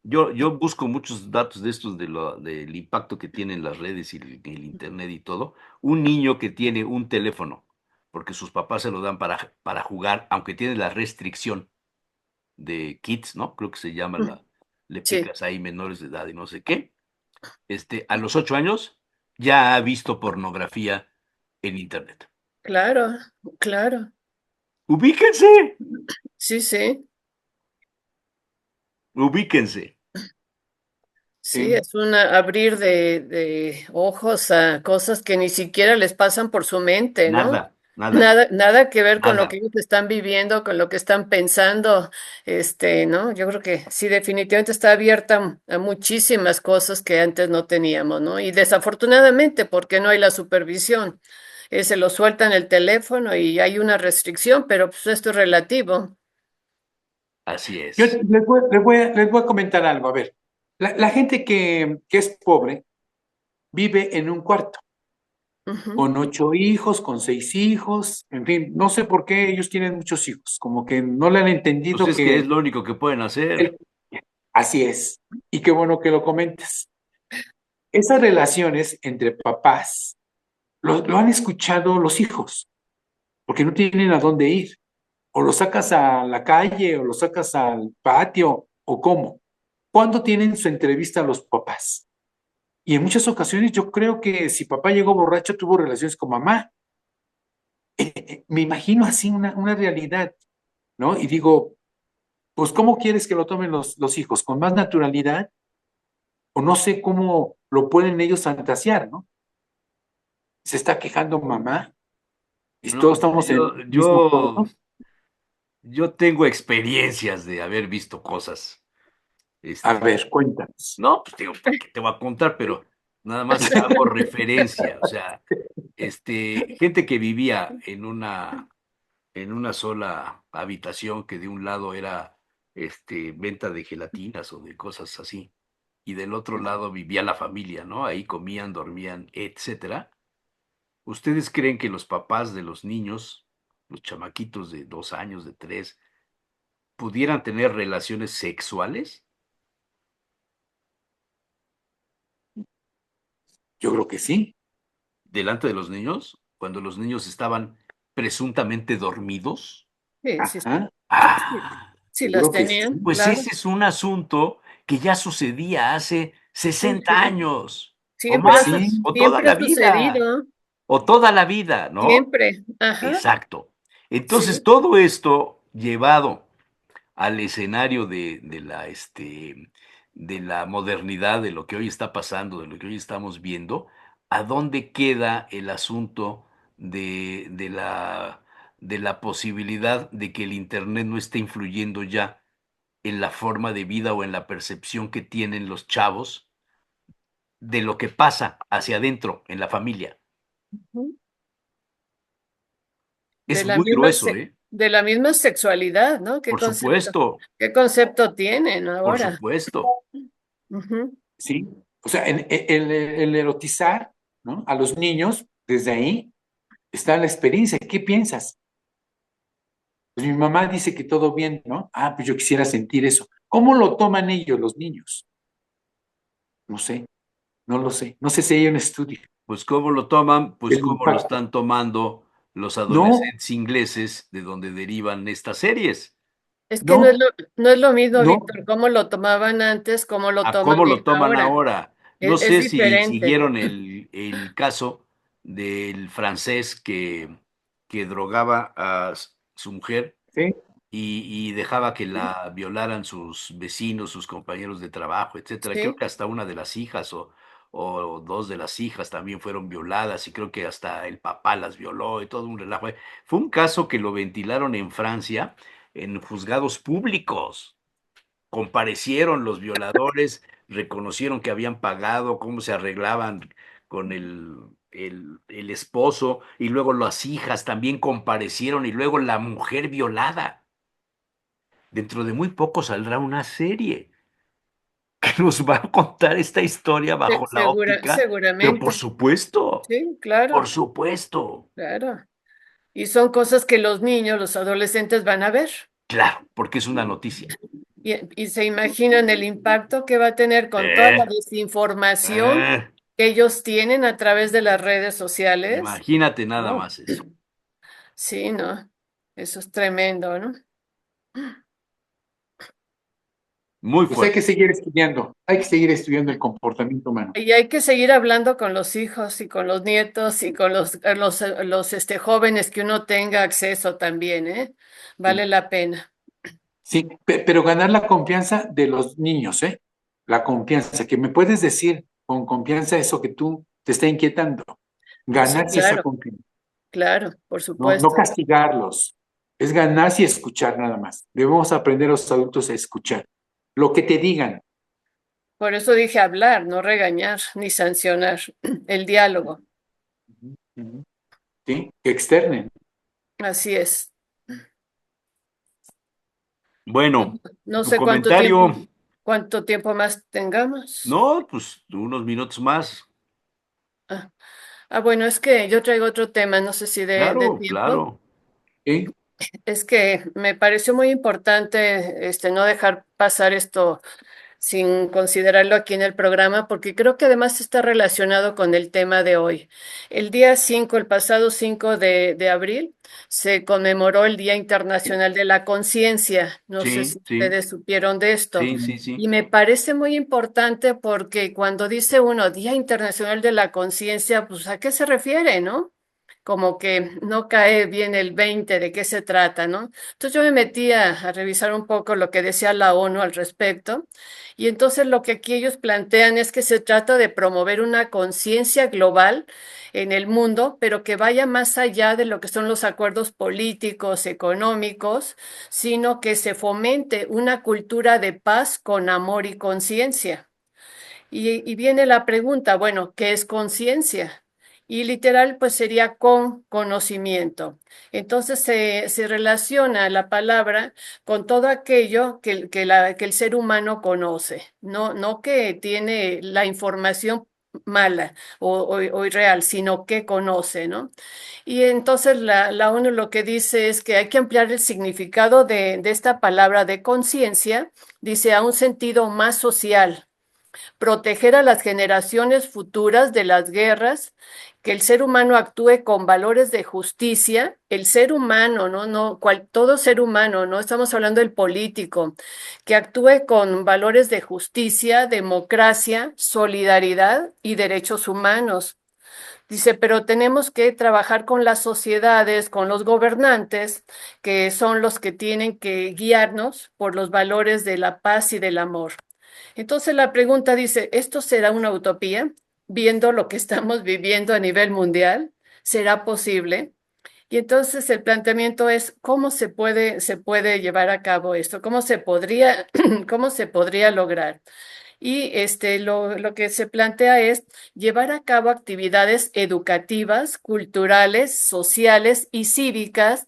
yo busco muchos datos de estos del impacto que tienen las redes y el internet y todo. Un niño que tiene un teléfono, porque sus papás se lo dan para jugar, aunque tiene la restricción de kids, ¿no? Creo que se llama le Sí, picas ahí menores de edad y no sé qué. A los 8 años ya ha visto pornografía en internet. claro, claro. Ubíquense, Sí, sí, ubíquense. Sí, es un abrir de ojos a cosas que ni siquiera les pasan por su mente, ¿no? Nada, nada, Nada que ver con lo que nada. ellos están viviendo, con lo que están pensando, ¿no? Yo creo que sí, definitivamente está abierta a muchísimas cosas que antes no teníamos, ¿no? Y desafortunadamente, porque no hay la supervisión. Se lo sueltan el teléfono y hay una restricción, pero pues esto es relativo. Así Yo es. les voy a comentar algo. A ver, la gente que es pobre vive en un cuarto, Ujú. con 8 hijos, con 6 hijos, en fin, no sé por qué ellos tienen muchos hijos, como que no le han Pues entendido es que es que lo único que pueden hacer. el- así es. Y qué bueno que lo comentes. Esas relaciones entre papás lo han escuchado los hijos, porque no tienen a dónde ir. O lo sacas a la calle, o lo sacas al patio, o cómo. ¿Cuándo tienen su entrevista los papás? Y en muchas ocasiones yo creo que si papá llegó borracho, tuvo relaciones con mamá. Me imagino así una realidad, ¿no? Y digo, pues, ¿cómo quieres que lo tomen los hijos? ¿Con más naturalidad? O no sé cómo lo pueden ellos fantasear, ¿no? Se está quejando mamá y No, todos estamos en yo, el mismo yo, cuarto. yo tengo experiencias de haber visto cosas. A Este, ver, cuéntanos. no, pues digo, ¿para qué te voy a contar? Pero nada más hago referencia. O sea, gente que vivía en una sola habitación, que de un lado era venta de gelatinas o de cosas así, y del otro lado vivía la familia, ¿no? Ahí comían, dormían, etcétera. ¿Ustedes creen que los papás de los niños, los chamaquitos de 2 años, de 3, pudieran tener relaciones sexuales Yo creo que sí. delante de los niños, cuando los niños estaban presuntamente dormidos? Sí, sí, sí. Ajá, Sí, Ah, sí las seguro que sí. tenían, pues claro. ese es un asunto que ya sucedía hace Sí, 60 sí. años, o Pues más, sí, o toda Siempre la ha vida, sucedido, o toda la vida, ¿no? siempre. Ajá, Exacto. Entonces, sí. todo esto llevado al escenario de la modernidad, de lo que hoy está pasando, de lo que hoy estamos viendo, ¿a dónde queda el asunto de la posibilidad de que el Internet no esté influyendo ya en la forma de vida o en la percepción que tienen los chavos de lo que pasa hacia adentro en la familia? Ujú. Es muy grueso, ¿eh? De la misma sexualidad, ¿no? Qué concepto tienen Por ahora? supuesto. Ujú. sí. O sea, el erotizar, ¿no? A los niños, desde ahí está la experiencia. ¿Qué piensas? Pues mi mamá dice que todo bien, ¿no? Ah, pues yo quisiera sentir eso. ¿Cómo lo toman ellos, los niños? No sé, no lo sé. No sé si hay un estudio Pues cómo lo toman, pues del cómo lo impacto. están tomando los No, adolescentes ingleses de donde derivan estas series. Es que no, no es lo mismo, no. Víctor, cómo lo tomaban antes, cómo lo ¿A toman cómo lo toman ahora. ahora? No Es sé si diferente. siguieron el caso del francés que drogaba a su mujer Sí, y dejaba que la violaran sus vecinos, sus compañeros de trabajo, etcétera. Creo Sí. que hasta una de las hijas o dos de las hijas también fueron violadas y creo que hasta el papá las violó y todo un relajo. Fue un caso que lo ventilaron en Francia en juzgados públicos. Comparecieron los violadores, reconocieron que habían pagado, cómo se arreglaban con el esposo, y luego las hijas también comparecieron, y luego la mujer violada. Dentro de muy poco saldrá una serie que nos va a contar esta historia bajo la óptica, pero Seguramente. Sí, por claro, supuesto, claro. Y son cosas que los niños, los adolescentes van a ver. claro, porque es una noticia. Y se imaginan el impacto que va a tener con toda la Eh, desinformación eh, que ellos tienen a través de las redes sociales. imagínate nada No, más eso. sí, no, eso es tremendo, ¿no? Muy pues hay que fuerte. seguir estudiando. Hay que seguir estudiando el comportamiento humano. Y hay que seguir hablando con los hijos y con los nietos y con los jóvenes que uno tenga acceso también, ¿eh? Sí, Vale la pena. sí, pero ganar la confianza de los niños, ¿eh? la confianza, que me puedes decir con confianza eso que tú te está inquietando, Sí, ganarse esa claro, confianza, claro, por no supuesto. castigarlos, es ganarse y escuchar nada más. Debemos aprender los adultos a escuchar lo que te digan. Por eso dije hablar, no regañar ni sancionar, el diálogo. Ujú, ujú. ¿Sí? Que externen. Así es. No, Bueno, no tu sé comentario, cuánto tiempo más tengamos. no, pues unos minutos más. Ah, bueno, es que yo traigo otro tema, no sé si de Claro, tiempo. claro. ¿Sí? Es que me pareció muy importante no dejar pasar esto sin considerarlo aquí en el programa, porque creo que además está relacionado con el tema de hoy. El día 5, el pasado 5 de abril, se conmemoró el Día Internacional de la Conciencia. No sé Sí, si sí, ustedes supieron de esto. sí, sí, sí. Y me parece muy importante porque cuando dice uno Día Internacional de la Conciencia, pues ¿a qué se refiere, no? Como que no cae bien el 20 de qué se trata, ¿no? Entonces yo me metí a revisar un poco lo que decía la ONU al respecto, y entonces lo que aquí ellos plantean es que se trata de promover una conciencia global en el mundo, pero que vaya más allá de lo que son los acuerdos políticos, económicos, sino que se fomente una cultura de paz con amor y conciencia. Y viene la pregunta, bueno, ¿qué es conciencia? Y literal, pues sería con conocimiento. Entonces se relaciona la palabra con todo aquello que el ser humano conoce, no que tiene la información mala o irreal, sino que conoce, ¿no? Y entonces la ONU lo que dice es que hay que ampliar el significado de esta palabra de conciencia, dice, a un sentido más social, proteger a las generaciones futuras de las guerras, que el ser humano actúe con valores de justicia, el ser humano, todo ser humano, no estamos hablando del político, que actúe con valores de justicia, democracia, solidaridad y derechos humanos. Dice, pero tenemos que trabajar con las sociedades, con los gobernantes, que son los que tienen que guiarnos por los valores de la paz y del amor. Entonces la pregunta dice, ¿esto será una utopía? Viendo lo que estamos viviendo a nivel mundial, ¿será posible? Y entonces el planteamiento es, ¿cómo se puede llevar a cabo esto? ¿Cómo se podría, cómo se podría lograr? Y lo que se plantea es llevar a cabo actividades educativas, culturales, sociales y cívicas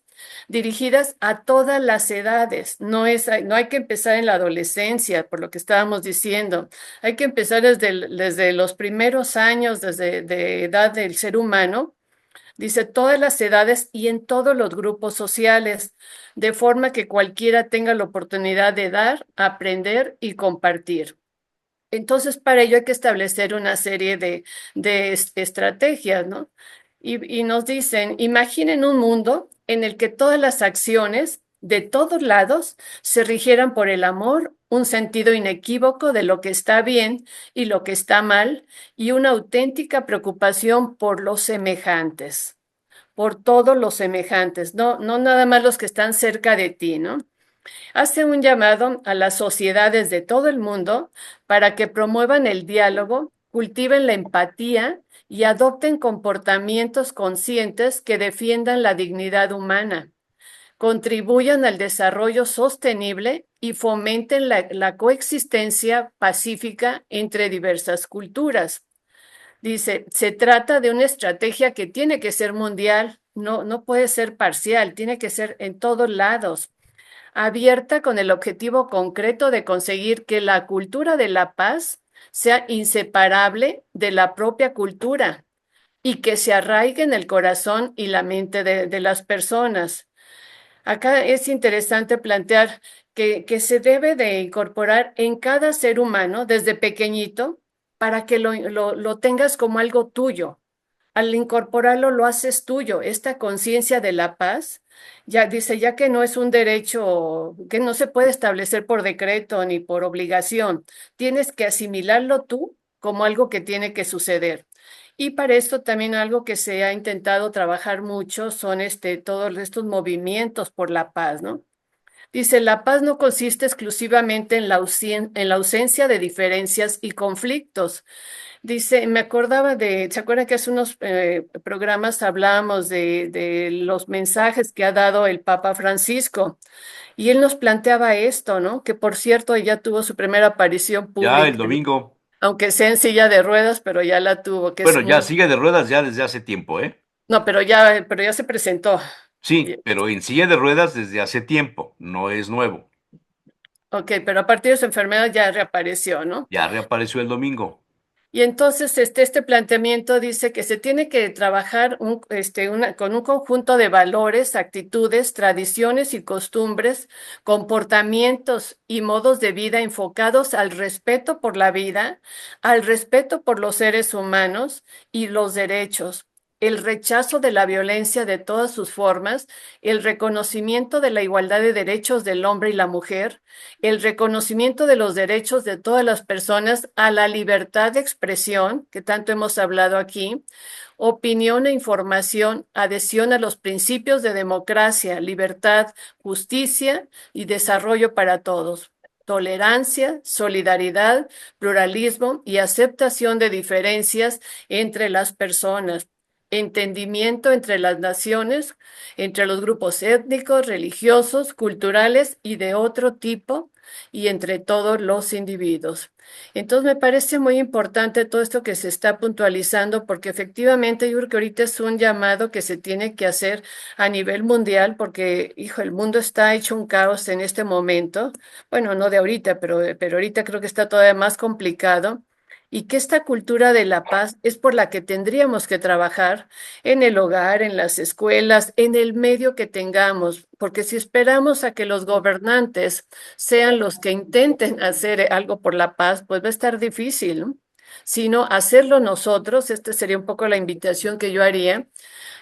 dirigidas a todas las edades. No hay que empezar en la adolescencia, por lo que estábamos diciendo. Hay que empezar desde los primeros años, desde de edad del ser humano. Dice todas las edades y en todos los grupos sociales, de forma que cualquiera tenga la oportunidad de dar, aprender y compartir. Entonces, para ello hay que establecer una serie de estrategias, ¿no? Y nos dicen, imaginen un mundo en el que todas las acciones de todos lados se rigieran por el amor, un sentido inequívoco de lo que está bien y lo que está mal, y una auténtica preocupación por los semejantes, por todos los semejantes, no nada más los que están cerca de ti, ¿no? Hace un llamado a las sociedades de todo el mundo para que promuevan el diálogo, cultiven la empatía y adopten comportamientos conscientes que defiendan la dignidad humana, contribuyan al desarrollo sostenible y fomenten la coexistencia pacífica entre diversas culturas. Dice, se trata de una estrategia que tiene que ser mundial, no puede ser parcial, tiene que ser en todos lados, abierta con el objetivo concreto de conseguir que la cultura de la paz sea inseparable de la propia cultura y que se arraigue en el corazón y la mente de las personas. Acá es interesante plantear que se debe de incorporar en cada ser humano desde pequeñito para que lo tengas como algo tuyo. Al incorporarlo lo haces tuyo, esta conciencia de la paz, ya dice, ya que no es un derecho que no se puede establecer por decreto ni por obligación, tienes que asimilarlo tú como algo que tiene que suceder. Y para esto también algo que se ha intentado trabajar mucho son todos estos movimientos por la paz, ¿no? Dice, la paz no consiste exclusivamente en en la ausencia de diferencias y conflictos. Dice, me acordaba ¿se acuerdan que hace unos programas hablábamos de los mensajes que ha dado el Papa Francisco? Y él nos planteaba esto, ¿no? Que por cierto, ya tuvo su primera aparición Ya el pública, domingo. aunque sea en silla de ruedas, pero ya la tuvo, que es Bueno, ya muy... sigue de ruedas ya desde hace tiempo, ¿eh? No, pero ya se presentó. Sí, pero en silla de ruedas desde hace tiempo, no es nuevo. Ok, pero a partir de su enfermedad ya reapareció, ¿no? Ya reapareció el domingo. Y entonces este planteamiento dice que se tiene que trabajar con un conjunto de valores, actitudes, tradiciones y costumbres, comportamientos y modos de vida enfocados al respeto por la vida, al respeto por los seres humanos y los derechos, el rechazo de la violencia de todas sus formas, el reconocimiento de la igualdad de derechos del hombre y la mujer, el reconocimiento de los derechos de todas las personas a la libertad de expresión, que tanto hemos hablado aquí, opinión e información, adhesión a los principios de democracia, libertad, justicia y desarrollo para todos. Tolerancia, solidaridad, pluralismo y aceptación de diferencias entre las personas. Entendimiento entre las naciones, entre los grupos étnicos, religiosos, culturales y de otro tipo, y entre todos los individuos. Entonces me parece muy importante todo esto que se está puntualizando, porque efectivamente yo creo que ahorita es un llamado que se tiene que hacer a nivel mundial, porque, hijo, el mundo está hecho un caos en este momento. Bueno, no de ahorita, pero ahorita creo que está todavía más complicado. Y que esta cultura de la paz es por la que tendríamos que trabajar en el hogar, en las escuelas, en el medio que tengamos, porque si esperamos a que los gobernantes sean los que intenten hacer algo por la paz, pues va a estar difícil, ¿no? Sino hacerlo nosotros, esta sería un poco la invitación que yo haría,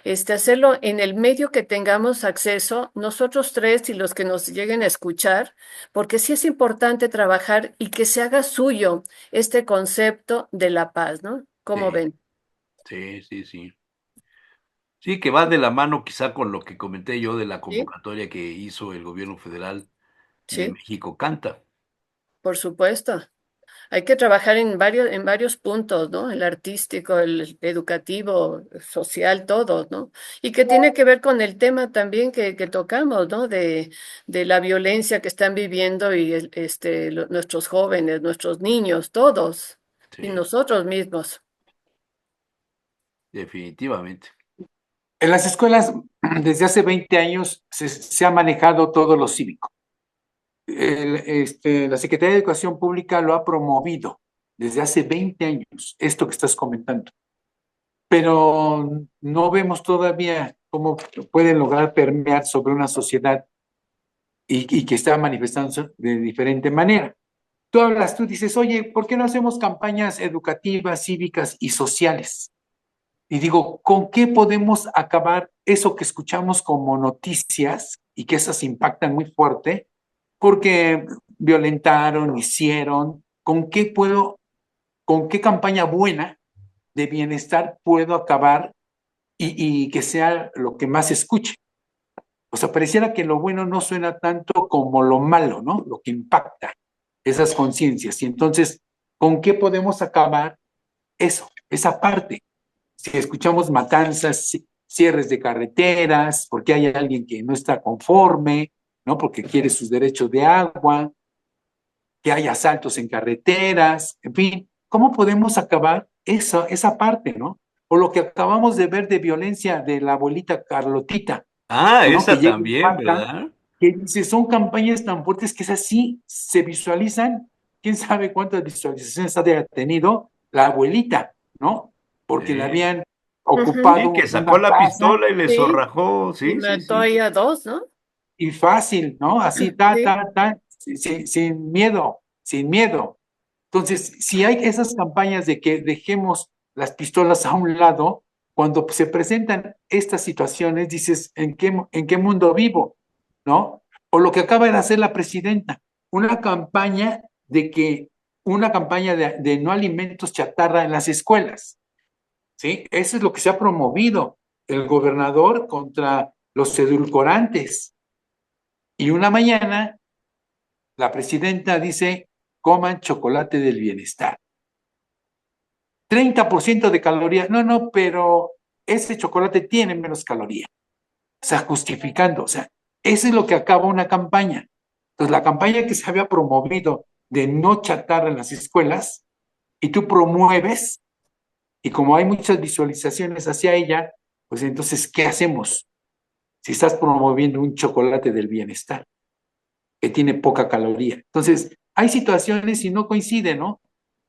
hacerlo en el medio que tengamos acceso, nosotros tres y los que nos lleguen a escuchar, porque sí es importante trabajar y que se haga suyo este concepto de la paz, ¿no? ¿Cómo Sí, ven? sí, sí, sí. Sí, que va de la mano quizá con lo que comenté yo de la Sí, convocatoria que hizo el gobierno federal de sí, México Canta. por supuesto. Hay que trabajar en varios puntos, ¿no? El artístico, el educativo, el social, todo, ¿no? Y que tiene que ver con el tema también que tocamos, ¿no? De la violencia que están viviendo y nuestros jóvenes, nuestros niños, todos, y Sí, nosotros mismos. definitivamente. En las escuelas, desde hace 20 años, se ha manejado todo lo cívico. La Secretaría de Educación Pública lo ha promovido desde hace 20 años, esto que estás comentando. Pero no vemos todavía cómo pueden lograr permear sobre una sociedad y que está manifestándose de diferente manera. Tú dices, oye, ¿por qué no hacemos campañas educativas, cívicas y sociales? Y digo, ¿con qué podemos acabar eso que escuchamos como noticias y que esas impactan muy fuerte? Porque violentaron, hicieron, con qué campaña buena de bienestar puedo acabar y que sea lo que más escuche? O sea, pareciera que lo bueno no suena tanto como lo malo, ¿no? Lo que impacta esas conciencias. Y entonces, ¿con qué podemos acabar eso, esa parte? Si escuchamos matanzas, cierres de carreteras, porque hay alguien que no está conforme, ¿no? Porque quiere sus derechos de agua, que hay asaltos en carreteras, en fin, ¿cómo podemos acabar esa parte, ¿no? O lo que acabamos de ver de violencia de la abuelita Carlotita, Ah, ¿no? Que esa llega y también, mata, ¿verdad? que dice, son campañas tan fuertes que es así, se visualizan, quién sabe cuántas visualizaciones ha tenido la abuelita, ¿no? Porque le Sí. habían Ujú, Sí, que ocupado sacó una la casa pistola y le sí, zorrajó. y Sí, sí, mató sí. ahí a dos, ¿no? y fácil, ¿no? Así, Sí. sin miedo, sin miedo. Entonces, si hay esas campañas de que dejemos las pistolas a un lado, cuando se presentan estas situaciones, dices, ¿en qué mundo vivo? ¿No? O lo que acaba de hacer la presidenta, una campaña una campaña de no alimentos chatarra en las escuelas, ¿sí? Eso es lo que se ha promovido el gobernador contra los edulcorantes, Y una mañana la presidenta dice, coman chocolate del bienestar. 30% de calorías. No, no, pero ese chocolate tiene menos calorías. O sea, justificando. O sea, eso es lo que acaba una campaña. Entonces, la campaña que se había promovido de no chatarra en las escuelas, y tú promueves, y como hay muchas visualizaciones hacia ella, pues entonces, ¿qué hacemos? Si estás promoviendo un chocolate del bienestar, que tiene poca caloría. Entonces, hay situaciones y no coinciden, ¿no?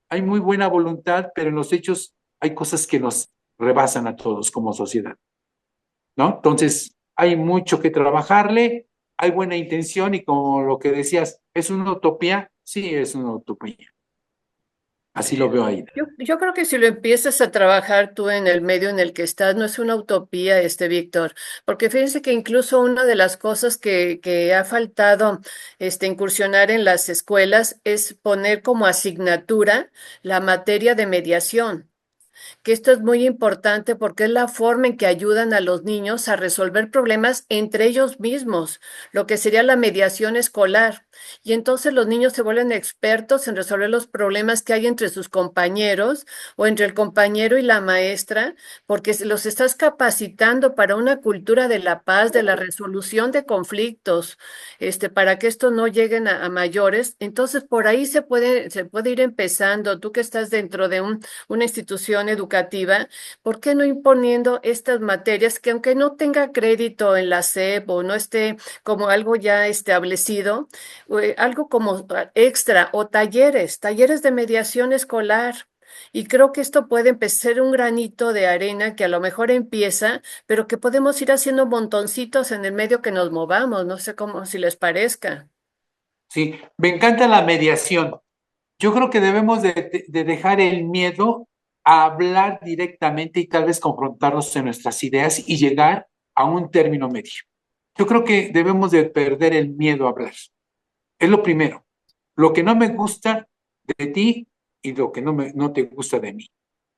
Hay muy buena voluntad, pero en los hechos hay cosas que nos rebasan a todos como sociedad, ¿no? Entonces, hay mucho que trabajarle, hay buena intención y como lo que decías, ¿es una utopía? Sí, es una utopía. Así lo veo ahí. Yo creo que si lo empiezas a trabajar tú en el medio en el que estás, no es una utopía, Víctor, porque fíjense que incluso una de las cosas que ha faltado incursionar en las escuelas es poner como asignatura la materia de mediación, que esto es muy importante porque es la forma en que ayudan a los niños a resolver problemas entre ellos mismos, lo que sería la mediación escolar. Y entonces los niños se vuelven expertos en resolver los problemas que hay entre sus compañeros o entre el compañero y la maestra, porque los estás capacitando para una cultura de la paz, de la resolución de conflictos, para que esto no lleguen a mayores. Entonces, por ahí se puede ir empezando. Tú que estás dentro de una institución educativa, ¿por qué no imponiendo estas materias que aunque no tenga crédito en la SEP o no esté como algo ya establecido, algo como extra o talleres de mediación escolar? Y creo que esto puede empezar un granito de arena que a lo mejor empieza, pero que podemos ir haciendo montoncitos en el medio que nos movamos. No sé cómo, si les parezca. Sí, me encanta la mediación. Yo creo que debemos de dejar el miedo a hablar directamente y tal vez confrontarnos en nuestras ideas y llegar a un término medio. Yo creo que debemos de perder el miedo a hablar. Es lo primero. Lo que no me gusta de ti y lo que no te gusta de mí.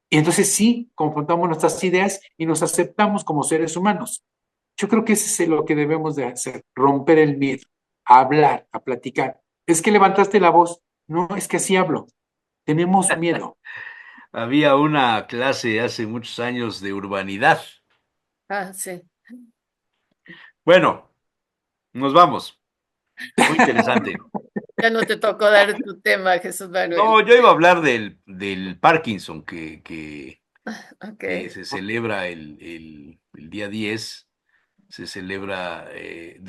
Y entonces sí, confrontamos nuestras ideas y nos aceptamos como seres humanos. Yo creo que ese es lo que debemos de hacer, romper el miedo, a hablar, a platicar. Es que levantaste la voz. No, es que así hablo. Tenemos miedo. Había una clase hace muchos años de urbanidad. Ah, sí. Bueno, nos vamos. Muy interesante. Ya no te tocó dar tu tema, Jesús Manuel. No, yo iba a hablar del Parkinson, Ok. que se celebra el día 10, se celebra,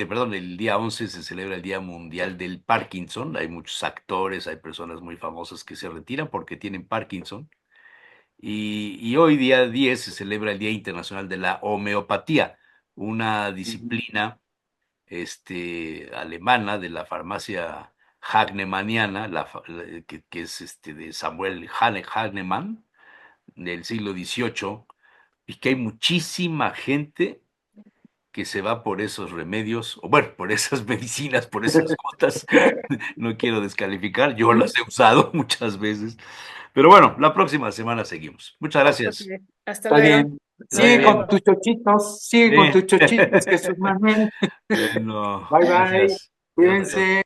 perdón, el día 11 se celebra el Día Mundial del Parkinson. Hay muchos actores, hay personas muy famosas que se retiran porque tienen Parkinson. Y hoy, día 10, se celebra el Día Internacional de la Homeopatía, una disciplina alemana de la farmacia hahnemanniana, que es de Samuel Hahnemann, del siglo XVIII, y que hay muchísima gente que se va por esos remedios, o bueno, por esas medicinas, por esas gotas. No quiero descalificar, yo las he usado muchas veces. Pero bueno, la próxima semana seguimos. Muchas Ok. gracias. Hasta Está luego. bien. Que vaya Sigue con bien. tus chochitos, sigue con Sí. tus chochitos, Jesús Manuel. Bueno, Bye bye. gracias. Adiós, adiós. Cuídense.